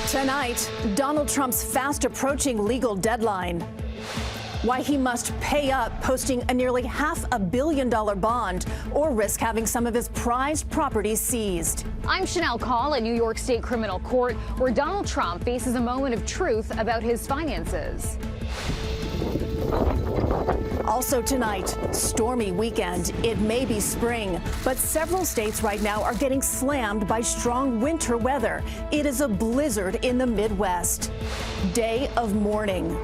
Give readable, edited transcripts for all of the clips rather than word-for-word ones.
Tonight, Donald Trump's fast-approaching legal deadline. Why he must pay up, posting a nearly $500 million bond, or risk having some of his prized properties seized. I'm Chanel Call at New York State Criminal Court, where Donald Trump faces a moment of truth about his finances. Also tonight, stormy weekend. It may be spring, but several states right now are getting slammed by strong winter weather. It is a blizzard in the Midwest. Day of mourning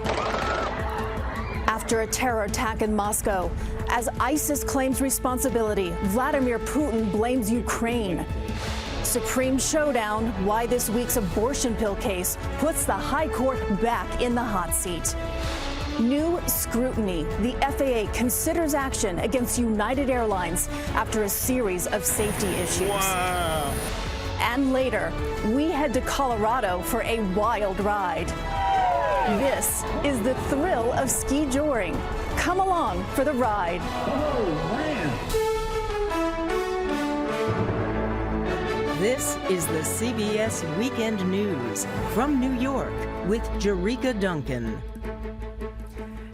after a terror attack in Moscow. As ISIS claims responsibility, Vladimir Putin blames Ukraine. Supreme showdown, why this week's abortion pill case puts the High Court back in the hot seat. New scrutiny. The FAA considers action against United Airlines after a series of safety issues. Wow. And later, we head to Colorado for a wild ride. This is the thrill of ski joring. Come along for the ride. Oh, man. This is the CBS Weekend News from New York with Jerika Duncan.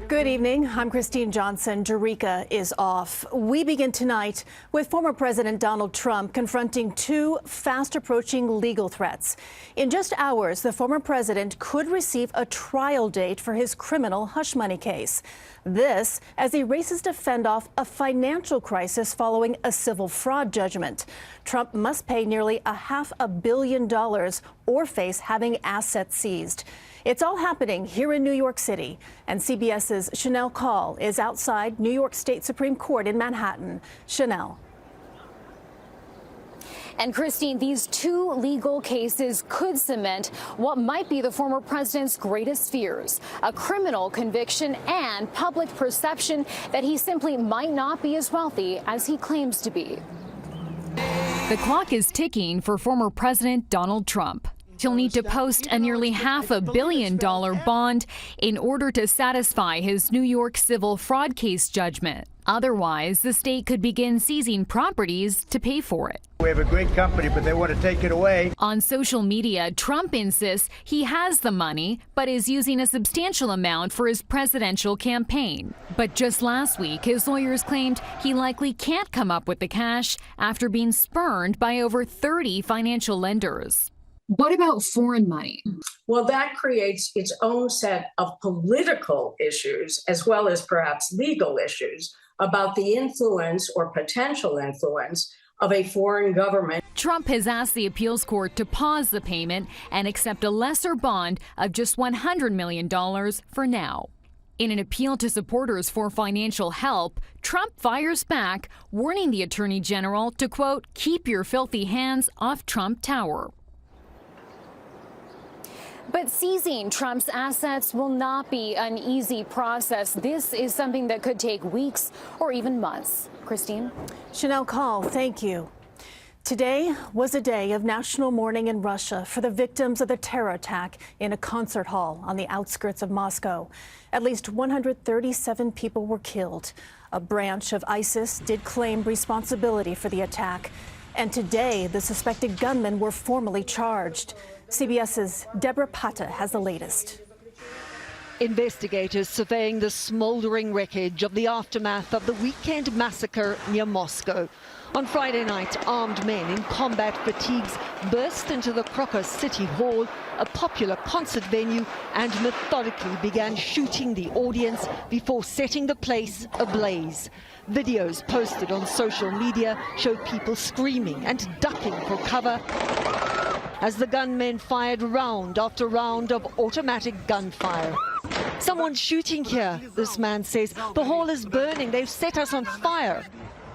Good evening. I'm Christine Johnson. Jerika is off. We begin tonight with former President Donald Trump confronting two fast-approaching legal threats. In just hours, the former president could receive a trial date for his criminal hush money case. This as he races to fend off a financial crisis following a civil fraud judgment. Trump must pay nearly $500 million or face having assets seized. It's all happening here in New York City, and CBS's Chanel Call is outside New York State Supreme Court in Manhattan. Chanel. And Christine, these two legal cases could cement what might be the former president's greatest fears, a criminal conviction and public perception that he simply might not be as wealthy as he claims to be. The clock is ticking for former President Donald Trump. He'll need to post a nearly $500 million bond in order to satisfy his New York civil fraud case judgment. Otherwise, the state could begin seizing properties to pay for it. We have a great company, but they want to take it away. On social media, Trump insists he has the money, but is using a substantial amount for his presidential campaign. But just last week, his lawyers claimed he likely can't come up with the cash after being spurned by over 30 financial lenders. What about foreign money? Well, that creates its own set of political issues, as well as perhaps legal issues, about the influence or potential influence of a foreign government. Trump has asked the appeals court to pause the payment and accept a lesser bond of just $100 million for now. In an appeal to supporters for financial help, Trump fires back, warning the attorney general to, quote, keep your filthy hands off Trump Tower. But seizing Trump's assets will not be an easy process. This is something that could take weeks or even months. Christine? Chanel Call, thank you. Today was a day of national mourning in Russia for the victims of the terror attack in a concert hall on the outskirts of Moscow. At least 137 people were killed. A branch of ISIS did claim responsibility for the attack. And today, the suspected gunmen were formally charged. CBS's Deborah Pata has the latest. Investigators surveying the smoldering wreckage of the aftermath of the weekend massacre near Moscow. On Friday night, armed men in combat fatigues burst into the Crocker City Hall, a popular concert venue, and methodically began shooting the audience before setting the place ablaze. Videos posted on social media showed people screaming and ducking for cover as the gunmen fired round after round of automatic gunfire. Someone's shooting here, this man says. The hall is burning. They've set us on fire.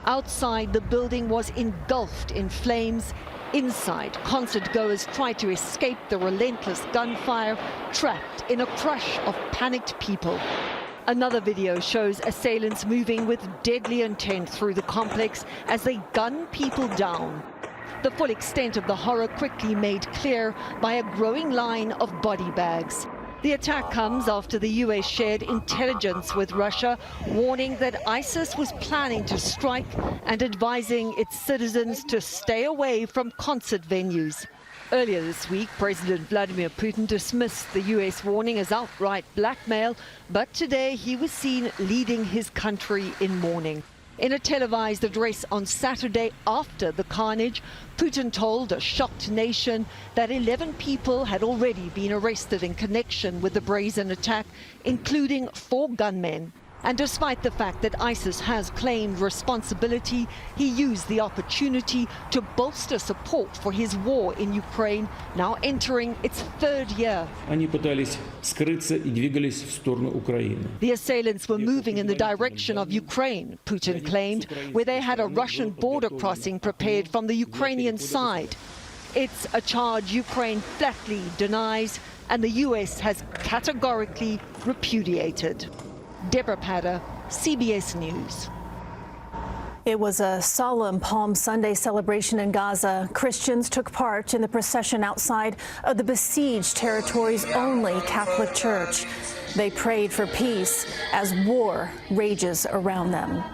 Outside, the building was engulfed in flames. Inside, concert goers tried to escape the relentless gunfire, trapped in a crush of panicked people. Another video shows assailants moving with deadly intent through the complex as they gun people down. The full extent of the horror quickly made clear by a growing line of body bags. The attack comes after the US shared intelligence with Russia, warning that ISIS was planning to strike and advising its citizens to stay away from concert venues. Earlier this week, President Vladimir Putin dismissed the US warning as outright blackmail, but today he was seen leading his country in mourning. In a televised address on Saturday after the carnage, Putin told a shocked nation that 11 people had already been arrested in connection with the brazen attack, including 4 gunmen. And despite the fact that ISIS has claimed responsibility, he used the opportunity to bolster support for his war in Ukraine, now entering its 3rd year. The assailants were moving in the direction of Ukraine, Putin claimed, where they had a Russian border crossing prepared from the Ukrainian side. It's a charge Ukraine flatly denies, and the US has categorically repudiated. Deborah Patter, CBS News. It was a solemn Palm Sunday celebration in Gaza. Christians took part in the procession outside of the besieged territory's only Catholic church. They prayed for peace as war rages around them.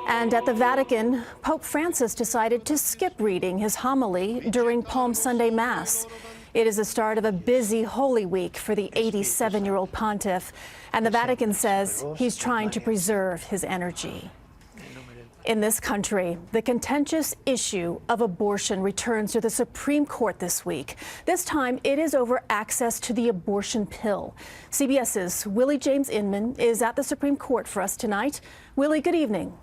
And at the Vatican, Pope Francis decided to skip reading his homily during Palm Sunday Mass. It is the start of a busy Holy Week for the 87-year-old pontiff, and the Vatican says he's trying to preserve his energy. In this country, the contentious issue of abortion returns to the Supreme Court this week. This time, it is over access to the abortion pill. CBS's Willie James Inman is at the Supreme Court for us tonight. Willie, good evening.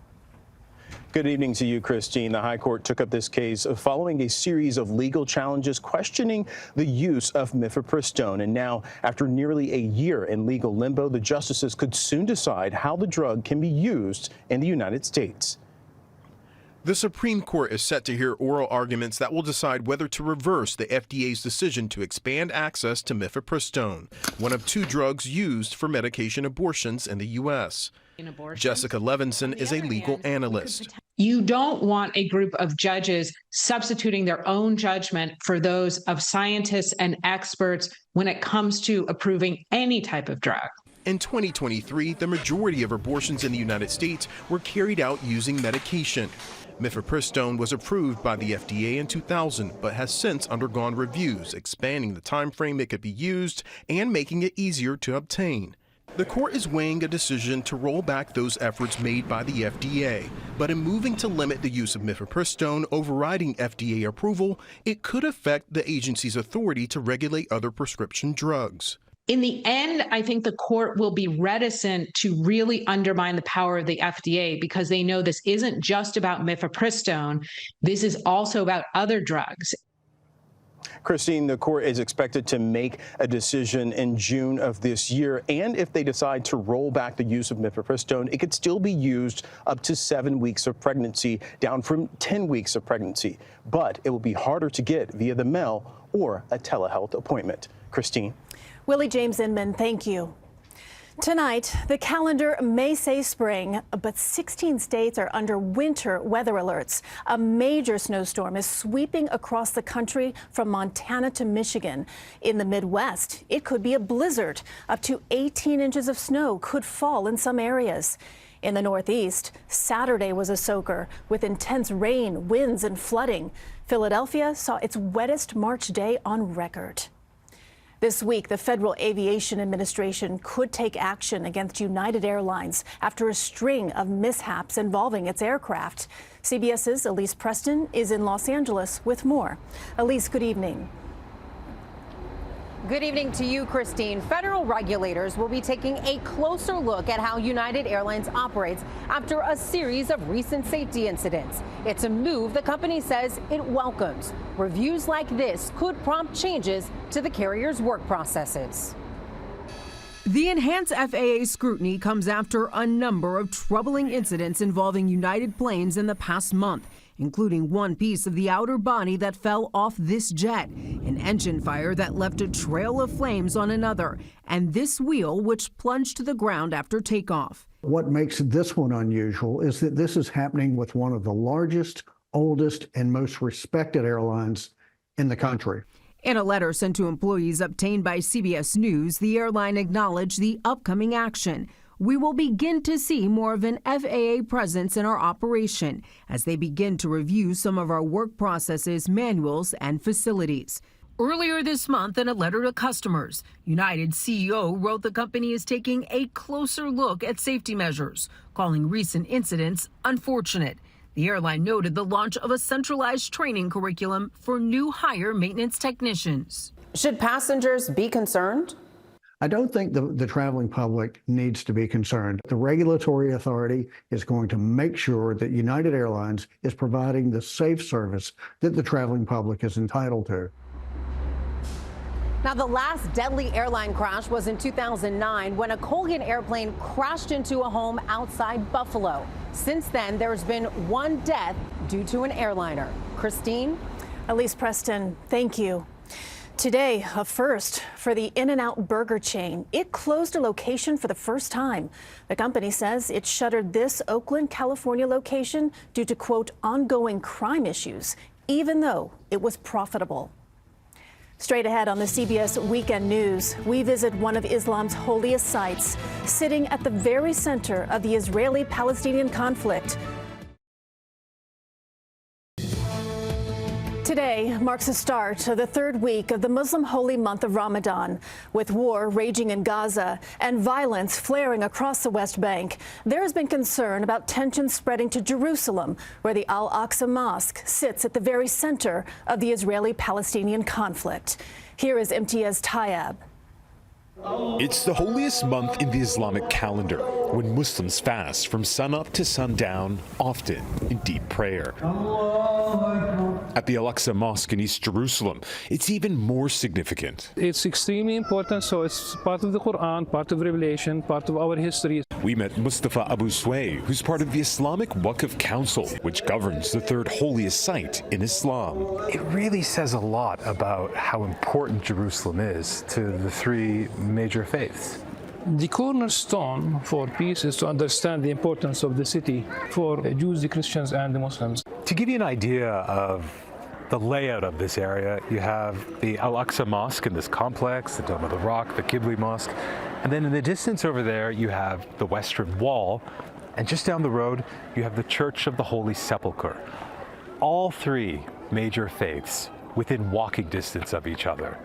Good evening to you, Christine. The High Court took up this case following a series of legal challenges questioning the use of mifepristone. And now, after nearly a year in legal limbo, the justices could soon decide how the drug can be used in the United States. The Supreme Court is set to hear oral arguments that will decide whether to reverse the FDA's decision to expand access to mifepristone, one of 2 drugs used for medication abortions in the U.S. Jessica Levinson is a legal analyst. You don't want a group of judges substituting their own judgment for those of scientists and experts when it comes to approving any type of drug. In 2023, the majority of abortions in the United States were carried out using medication. Mifepristone was approved by the FDA in 2000, but has since undergone reviews, expanding the time frame it could be used and making it easier to obtain. The court is weighing a decision to roll back those efforts made by the FDA, but in moving to limit the use of mifepristone overriding FDA approval, it could affect the agency's authority to regulate other prescription drugs. In the end, I think the court will be reticent to really undermine the power of the FDA because they know this isn't just about mifepristone. This is also about other drugs. Christine, the court is expected to make a decision in June of this year. And if they decide to roll back the use of mifepristone, it could still be used up to 7 weeks of pregnancy, down from 10 weeks of pregnancy. But it will be harder to get via the mail or a telehealth appointment. Christine. Willie James Inman, thank you. Tonight, the calendar may say spring, but 16 states are under winter weather alerts. A major snowstorm is sweeping across the country from Montana to Michigan. In the Midwest, it could be a blizzard. Up to 18 inches of snow could fall in some areas. In the Northeast, Saturday was a soaker with intense rain, winds, and flooding. Philadelphia saw its wettest March day on record. This week, the Federal Aviation Administration could take action against United Airlines after a string of mishaps involving its aircraft. CBS's Elise Preston is in Los Angeles with more. Elise, good evening. Good evening to you, Christine. Federal regulators will be taking a closer look at how United Airlines operates after a series of recent safety incidents. It's a move the company says it welcomes. Reviews like this could prompt changes to the carrier's work processes. The enhanced FAA scrutiny comes after a number of troubling incidents involving United planes in the past month, including one piece of the outer body that fell off this jet, an engine fire that left a trail of flames on another, and this wheel which plunged to the ground after takeoff. What makes this one unusual is that this is happening with one of the largest, oldest, and most respected airlines in the country. In a letter sent to employees obtained by CBS News, the airline acknowledged the upcoming action. We will begin to see more of an FAA presence in our operation as they begin to review some of our work processes, manuals, and facilities. Earlier this month, in a letter to customers, United CEO wrote the company is taking a closer look at safety measures, calling recent incidents unfortunate. The airline noted the launch of a centralized training curriculum for new hire maintenance technicians. Should passengers be concerned? I don't think the traveling public needs to be concerned. The regulatory authority is going to make sure that United Airlines is providing the safe service that the traveling public is entitled to. Now, the last deadly airline crash was in 2009 when a Colgan airplane crashed into a home outside Buffalo. Since then, there's been one death due to an airliner. Christine? Elise Preston, thank you. Today, a first for the In-N-Out burger chain. It closed a location for the first time. The company says it shuttered this Oakland, California location due to, quote, ongoing crime issues, even though it was profitable. Straight ahead on the CBS Weekend News, we visit one of Islam's holiest sites, sitting at the very center of the Israeli-Palestinian conflict. Today marks the start of the third week of the Muslim holy month of Ramadan. With war raging in Gaza and violence flaring across the West Bank, there has been concern about tensions spreading to Jerusalem, where the Al-Aqsa Mosque sits at the very center of the Israeli-Palestinian conflict. Here is Imtiaz Tayyab. It's the holiest month in the Islamic calendar, when Muslims fast from sunup to sundown, often in deep prayer. At the Al-Aqsa Mosque in East Jerusalem, it's even more significant. It's extremely important, so it's part of the Quran, part of Revelation, part of our history. We met Mustafa Abu Sway, who's part of the Islamic Waqf Council, which governs the third holiest site in Islam. It really says a lot about how important Jerusalem is to the three major faiths. The cornerstone for peace is to understand the importance of the city for Jews, the Christians, and the Muslims. To give you an idea of the layout of this area, you have the Al-Aqsa Mosque in this complex, the Dome of the Rock, the Qibli Mosque, and then in the distance over there you have the Western Wall, and just down the road you have the Church of the Holy Sepulchre. All three major faiths within walking distance of each other,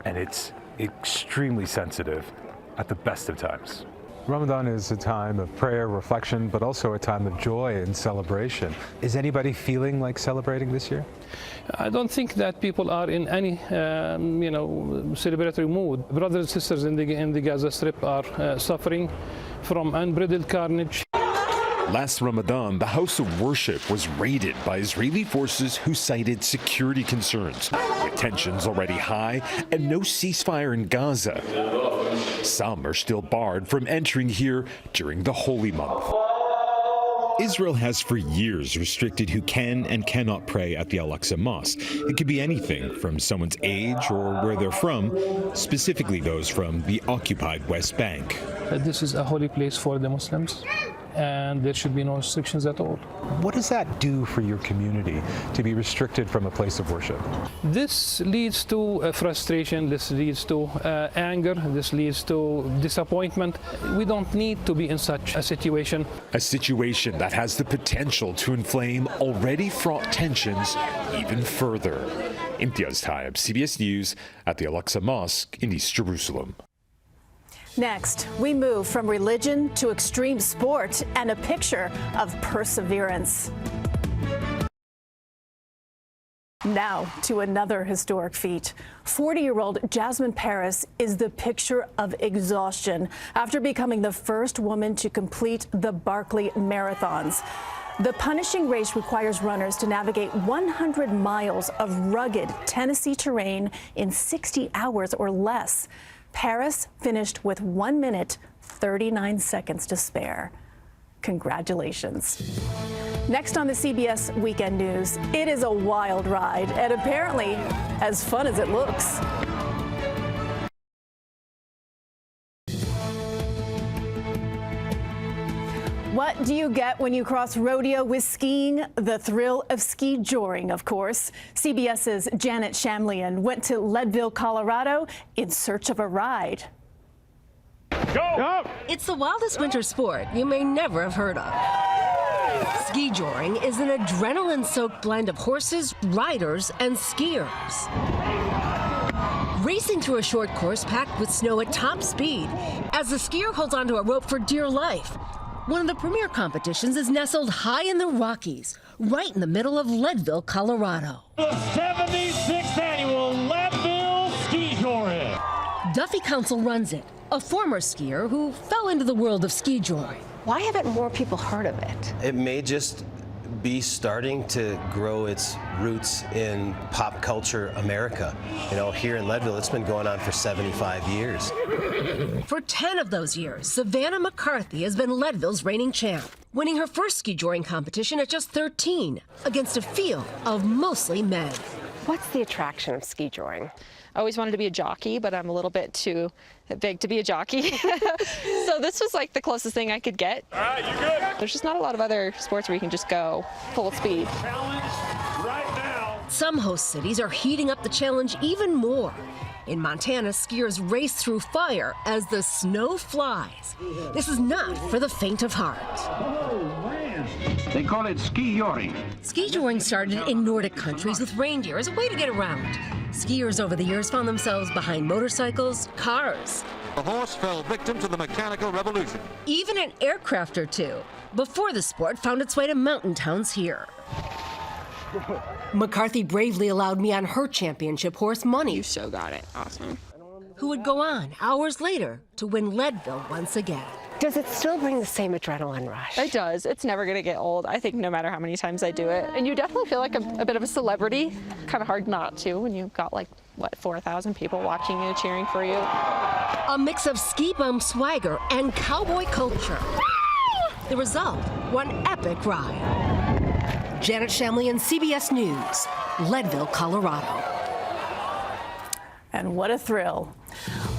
and it's extremely sensitive at the best of times. Ramadan is a time of prayer, reflection, but also a time of joy and celebration. Is anybody feeling like celebrating this year? I don't think that people are in any, celebratory mood. Brothers and sisters in the Gaza Strip are suffering from unbridled carnage. Last Ramadan, the house of worship was raided by Israeli forces who cited security concerns, with tensions already high and no ceasefire in Gaza. Some are still barred from entering here during the holy month. Israel has for years restricted who can and cannot pray at the Al-Aqsa Mosque. It could be anything from someone's age or where they're from, specifically those from the occupied West Bank. This is a holy place for the Muslims, and there should be no restrictions at all. What does that do for your community to be restricted from a place of worship? This leads to frustration, this leads to anger, this leads to disappointment. We don't need to be in such a situation. A situation that has the potential to inflame already fraught tensions even further. Imtiaz Tayyab, CBS News, at the Al-Aqsa Mosque in East Jerusalem. Next, we move from religion to extreme sport and a picture of perseverance. Now to another historic feat. 40-year-old Jasmine Paris is the picture of exhaustion after becoming the first woman to complete the Barkley Marathons. The punishing race requires runners to navigate 100 miles of rugged Tennessee terrain in 60 hours or less. Paris finished with 1 minute, 39 seconds to spare. Congratulations. Next on the CBS Weekend News, it is a wild ride and apparently as fun as it looks. What do you get when you cross rodeo with skiing? The thrill of ski joring, of course. CBS's Janet Shamlian went to Leadville, Colorado in search of a ride. Go! It's the wildest winter sport you may never have heard of. Ski joring is an adrenaline-soaked blend of horses, riders, and skiers. Racing through a short course packed with snow at top speed as the skier holds onto a rope for dear life. One of the premier competitions is nestled high in the Rockies, right in the middle of Leadville, Colorado. The 76th annual Leadville Ski Touring. Duffy Council runs it, a former skier who fell into the world of ski joring. Why haven't more people heard of it? It may just be starting to grow its roots in pop culture America. You know, here in Leadville, it's been going on for 75 years. For 10 of those years, Savannah McCarthy has been Leadville's reigning champ, winning her first ski joring competition at just 13 against a field of mostly men. What's the attraction of ski joring? I always wanted to be a jockey, but I'm a little bit too big to be a jockey. So this was like the closest thing I could get. All right, you good? There's just not a lot of other sports where you can just go full speed. Challenge right now. Some host cities are heating up the challenge even more. In Montana, skiers race through fire as the snow flies. This is not for the faint of heart. They call it ski joring. Ski joring started in Nordic countries with reindeer as a way to get around. Skiers over the years found themselves behind motorcycles, cars. The horse fell victim to the mechanical revolution. Even an aircraft or two, before the sport found its way to mountain towns here. McCarthy bravely allowed me on her championship horse, Money. You so got it. Awesome. Who would go on hours later to win Leadville once again. Does it still bring the same adrenaline rush? It does. It's never going to get old, I think, no matter how many times I do it. And you definitely feel like a bit of a celebrity. Kind of hard not to when you've got, like, what, 4,000 people watching you, cheering for you. A mix of ski bum swagger and cowboy culture. The result, one epic ride. Janet Shamlian, CBS News, Leadville, Colorado. And what a thrill.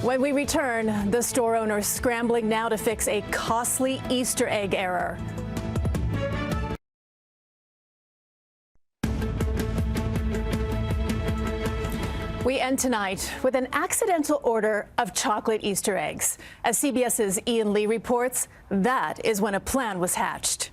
When we return, the store owner scrambling now to fix a costly Easter egg error. We end tonight with an accidental order of chocolate Easter eggs. As CBS's Ian Lee reports, that is when a plan was hatched.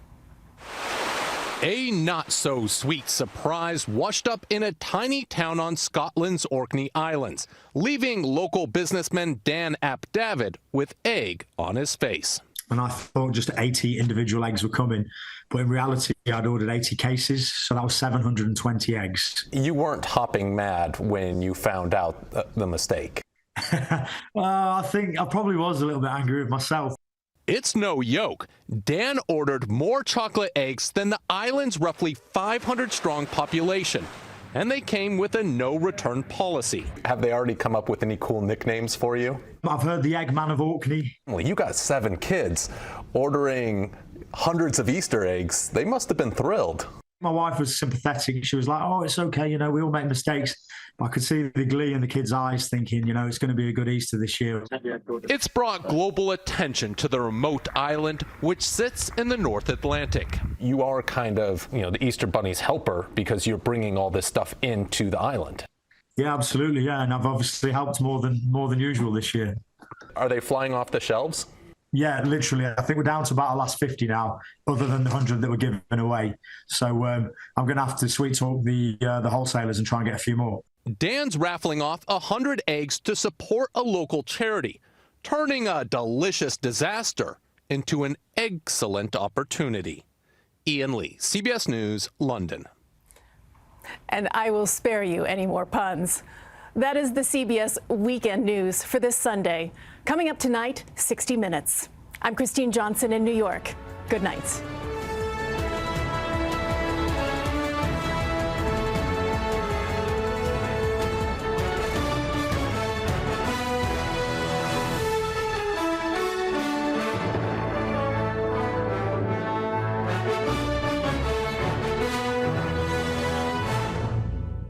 A not-so-sweet surprise washed up in a tiny town on Scotland's Orkney Islands, leaving local businessman Dan Ap David with egg on his face. And I thought just 80 individual eggs were coming, but in reality, I'd ordered 80 cases, so that was 720 eggs. You weren't hopping mad when you found out the mistake. I think I probably was a little bit angry with myself. It's no joke. Dan ordered more chocolate eggs than the island's roughly 500-strong population, and they came with a no-return policy. Have they already come up with any cool nicknames for you? I've heard the Eggman of Orkney. Well, you got 7 kids ordering hundreds of Easter eggs. They must have been thrilled. My wife was sympathetic. She was like, oh, it's okay, you know, we all make mistakes. But I could see the glee in the kids' eyes thinking, you know, it's going to be a good Easter this year. It's brought global attention to the remote island, which sits in the North Atlantic. You are kind of, you know, the Easter Bunny's helper because you're bringing all this stuff into the island. Yeah, absolutely, yeah. And I've obviously helped more than usual this year. Are they flying off the shelves? Yeah, literally. I think we're down to about our last 50 now, other than the 100 that were given away. So I'm going to have to sweet talk the wholesalers and try and get a few more. Dan's raffling off 100 eggs to support a local charity, turning a delicious disaster into an excellent opportunity. Ian Lee, CBS News, London. And I will spare you any more puns. That is the CBS Weekend News for this Sunday. Coming up tonight, 60 Minutes. I'm Christine Johnson in New York. Good night.